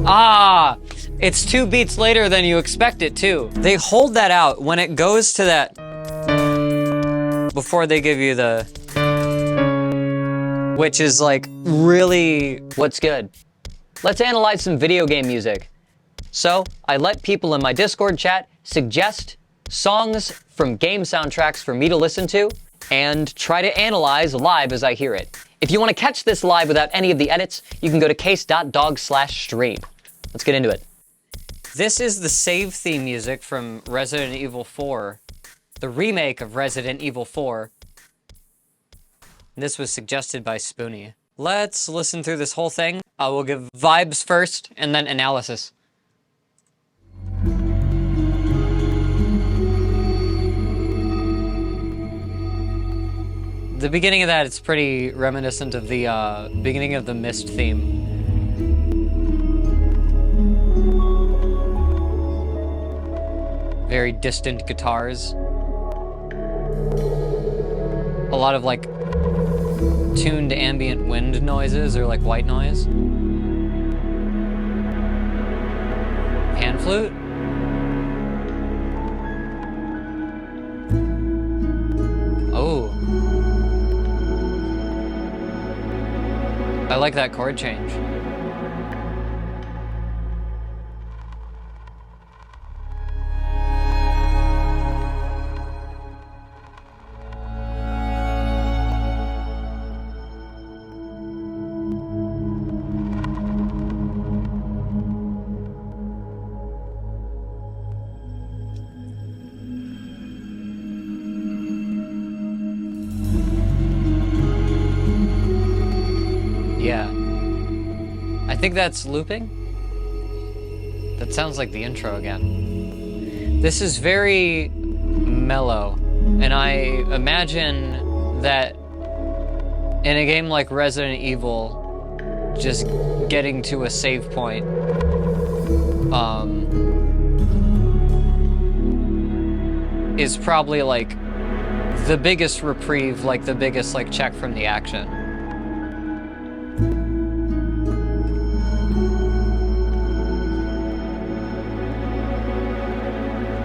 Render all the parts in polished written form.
Ah, it's 2 beats later than you expect it to. They hold that out when it goes to that before they give you the, which is like really what's good. Let's analyze some video game music. So I let people in my Discord chat suggest songs from game soundtracks for me to listen to and try to analyze live as I hear it. If you want to catch this live without any of the edits, you can go to case.dog/stream. Let's get into it. This is the save theme music from Resident Evil 4, the remake of Resident Evil 4. This was suggested by Spoonie. Let's listen through this whole thing. I will give vibes first and then analysis. The beginning of that, it's pretty reminiscent of the beginning of the Mist theme. Very distant guitars. A lot of like tuned ambient wind noises or like white noise. Pan flute? Oh. I like that chord change. Yeah. I think that's looping. That sounds like the intro again. This is very mellow, and I imagine that in a game like Resident Evil, just getting to a save point is probably like the biggest reprieve, like the biggest like check from the action.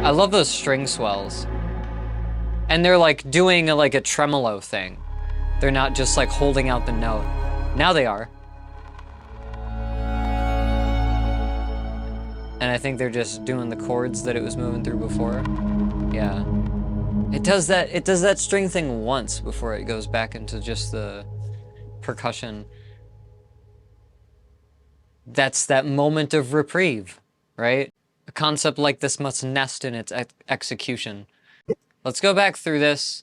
I love those string swells. And they're like doing like a tremolo thing. They're not just like holding out the note. Now they are. And I think they're just doing the chords that it was moving through before. Yeah. It does that string thing once before it goes back into just the percussion. That's that moment of reprieve, right? A concept like this must nest in its execution. Let's go back through this.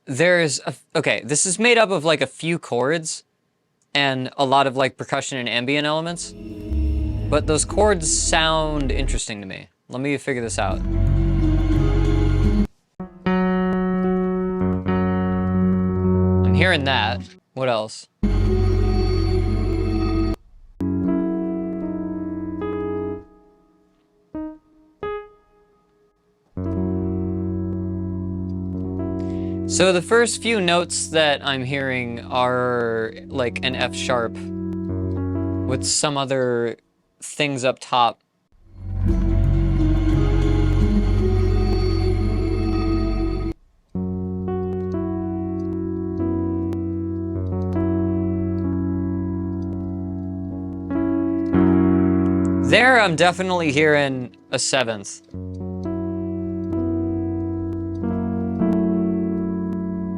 Okay, this is made up of like a few chords and a lot of like percussion and ambient elements. But those chords sound interesting to me. Let me figure this out. I'm hearing that. What else? So the first few notes that I'm hearing are like an F sharp with some other things up top. There, I'm definitely hearing a seventh.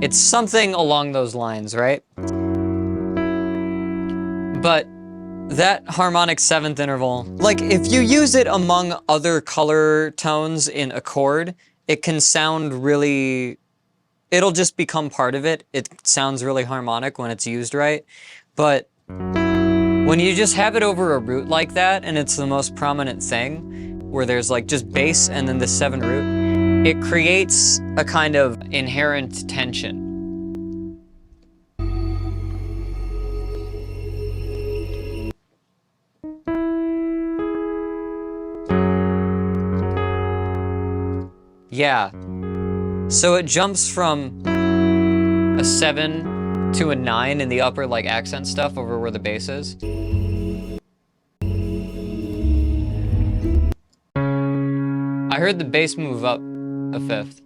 It's something along those lines, right? But that harmonic seventh interval, like if you use it among other color tones in a chord, it can sound really, it'll just become part of it. It sounds really harmonic when it's used right. But when you just have it over a root like that, and it's the most prominent thing, where there's like just bass and then the 7 root, it creates a kind of inherent tension. Yeah. So it jumps from a 7 to a 9 in the upper like accent stuff over where the bass is. I heard the bass move up a fifth.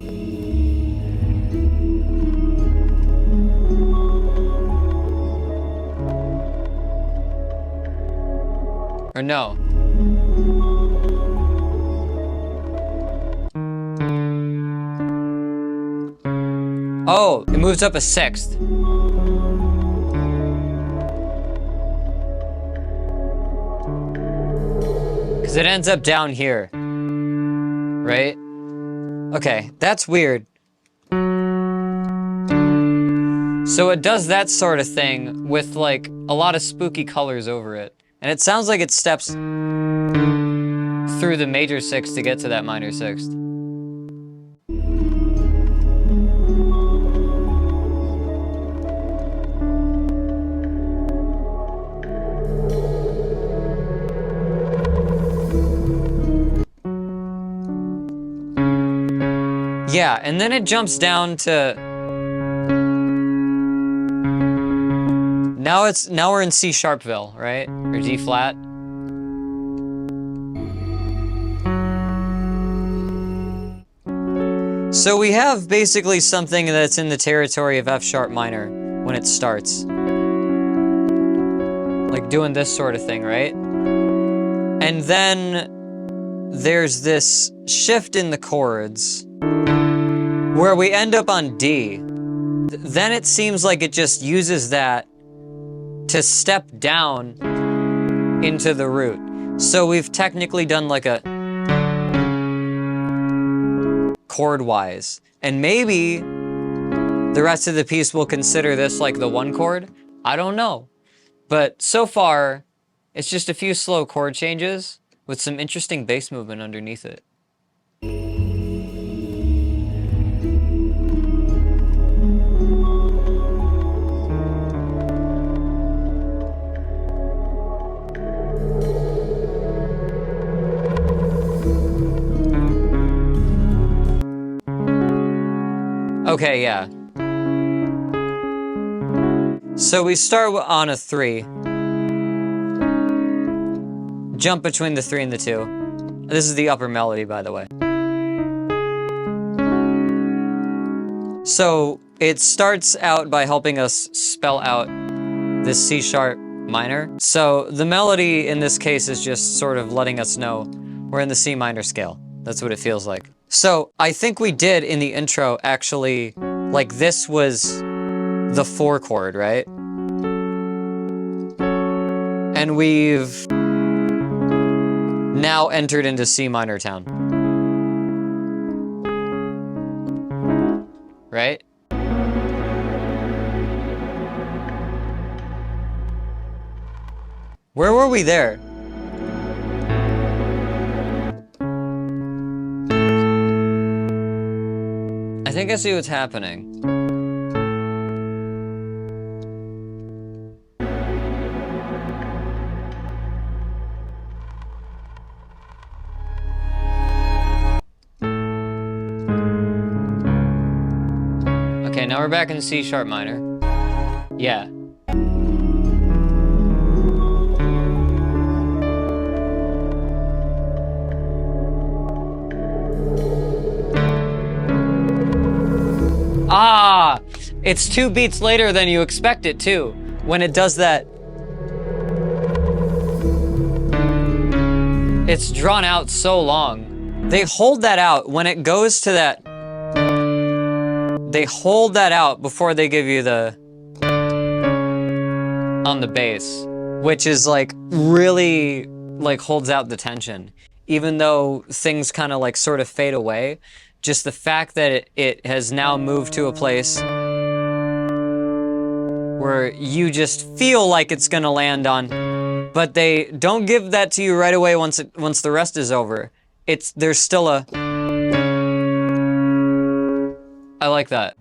Or no. Oh, it moves up a sixth. Because it ends up down here. Right? Okay, that's weird. So it does that sort of thing with like a lot of spooky colors over it. And it sounds like it steps through the major sixth to get to that minor sixth. Yeah, and then it jumps down to... Now we're in C sharpville, right? Or D flat. So we have basically something that's in the territory of F sharp minor when it starts. Like doing this sort of thing, right? And then there's this shift in the chords where we end up on D. Then it seems like it just uses that to step down into the root. So we've technically done like a chord-wise. And maybe the rest of the piece will consider this like the one chord. I don't know. But so far, it's just a few slow chord changes with some interesting bass movement underneath it. Okay, yeah. So we start on a 3. Jump between the 3 and the 2. This is the upper melody, by the way. So it starts out by helping us spell out this C sharp minor. So the melody in this case is just sort of letting us know we're in the C minor scale. That's what it feels like. So I think we did in the intro actually, like this was the 4 chord, right? And we've now entered into C minor town. Right? Where were we there? I think I see what's happening. Okay, now we're back in C sharp minor. Yeah. Ah! It's 2 beats later than you expect it to, when it does that. It's drawn out so long. They hold that out when it goes to that. They hold that out before they give you the on the bass, which is like really like holds out the tension. Even though things kind of like sort of fade away, just the fact that it has now moved to a place where you just feel like it's gonna land on, but they don't give that to you right away once the rest is over. There's still a. I like that.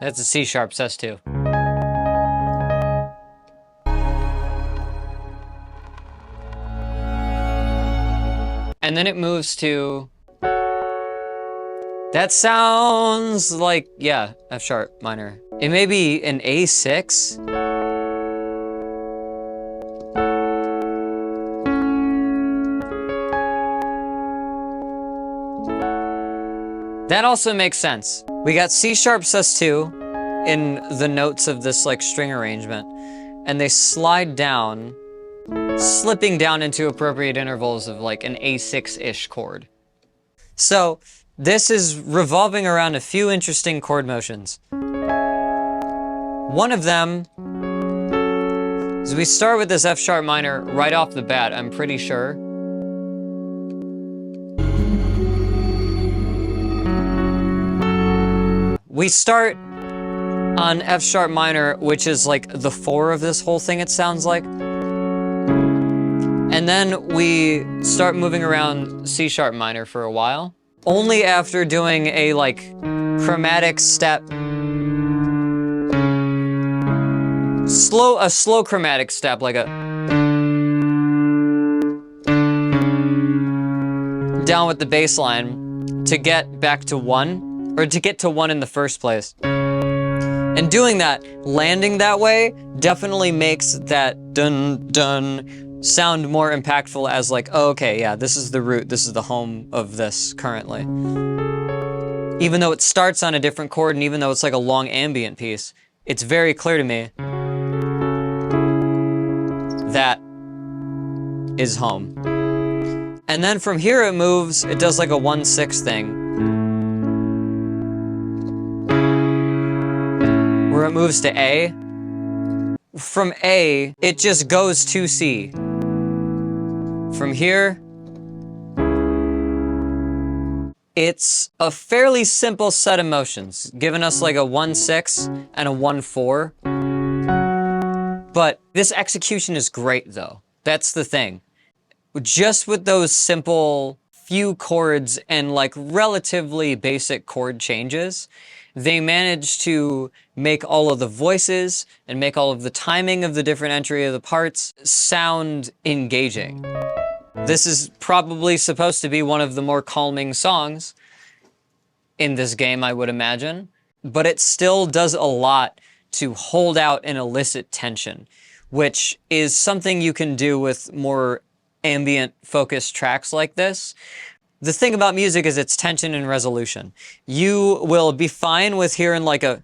That's a C sharp sus2. And then it moves to... That sounds like, yeah, F sharp minor. It may be an A6. That also makes sense. We got C sharp sus2 in the notes of this like string arrangement, and they slide down, slipping down into appropriate intervals of like an A6-ish chord. So this is revolving around a few interesting chord motions. One of them is we start with this F sharp minor right off the bat, I'm pretty sure. We start on F sharp minor, which is like the 4 of this whole thing, it sounds like. And then we start moving around C sharp minor for a while. Only after doing a like chromatic step, a slow chromatic step, like a down with the bass line to get back to 1, or to get to 1 in the first place. And doing that, landing that way, definitely makes that dun dun sound more impactful as like, oh, okay, yeah, this is the root, this is the home of this currently. Even though it starts on a different chord, and even though it's like a long ambient piece, it's very clear to me that is home. And then from here it moves, it does like a 1/6 thing, where it moves to A. From A, it just goes to C. From here, it's a fairly simple set of motions, giving us like a 1/6 and a 1/4. But this execution is great though. That's the thing. Just with those simple few chords and like relatively basic chord changes, they managed to make all of the voices and make all of the timing of the different entry of the parts sound engaging. This is probably supposed to be one of the more calming songs in this game, I would imagine, but it still does a lot to hold out and elicit tension, which is something you can do with more ambient focused tracks like this. The thing about music is its tension and resolution. You will be fine with hearing like a...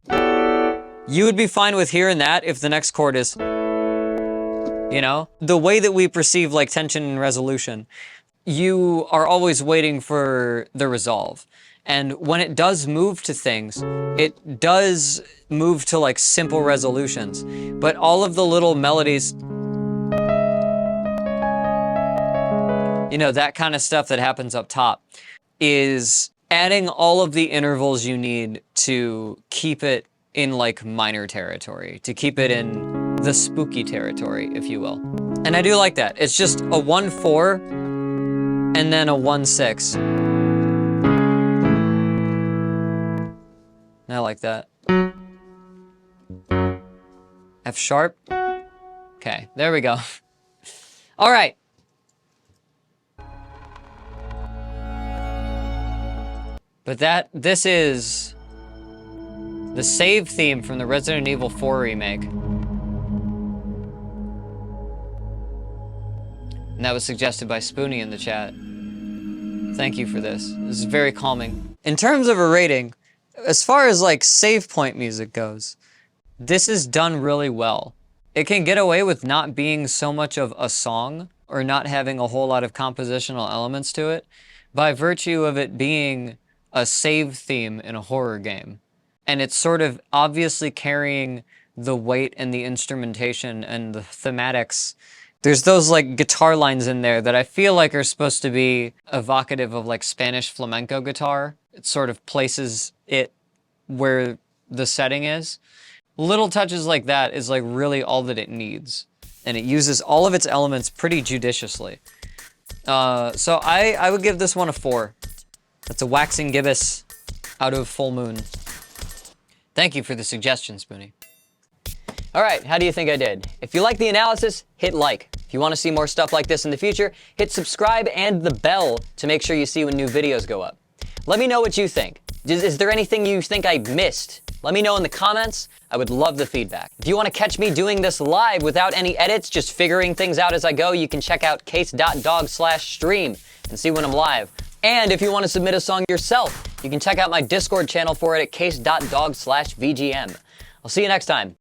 You would be fine with hearing that if the next chord is... You know? The way that we perceive like tension and resolution, you are always waiting for the resolve. And when it does move to things, it does move to like simple resolutions. But all of the little melodies... You know, that kind of stuff that happens up top is adding all of the intervals you need to keep it in like minor territory, to keep it in the spooky territory, if you will. And I do like that. It's just a 1/4 and then a 1/6. I like that. F sharp. Okay, there we go. All right. But this is the save theme from the Resident Evil 4 remake. And that was suggested by Spoonie in the chat. Thank you for this. This is very calming. In terms of a rating, as far as like save point music goes, this is done really well. It can get away with not being so much of a song or not having a whole lot of compositional elements to it by virtue of it being a save theme in a horror game. And it's sort of obviously carrying the weight and the instrumentation and the thematics. There's those like guitar lines in there that I feel like are supposed to be evocative of like Spanish flamenco guitar. It sort of places it where the setting is. Little touches like that is like really all that it needs. And it uses all of its elements pretty judiciously. So I would give this one a 4. That's a waxing gibbous out of full moon. Thank you for the suggestion, Spoonie. All right, how do you think I did? If you like the analysis, hit like. If you want to see more stuff like this in the future, hit subscribe and the bell to make sure you see when new videos go up. Let me know what you think. Is there anything you think I missed? Let me know in the comments. I would love the feedback. If you want to catch me doing this live without any edits, just figuring things out as I go, you can check out case.dog/stream and see when I'm live. And if you want to submit a song yourself, You can check out my Discord channel for it at case.dog/VGM. I'll see you next time.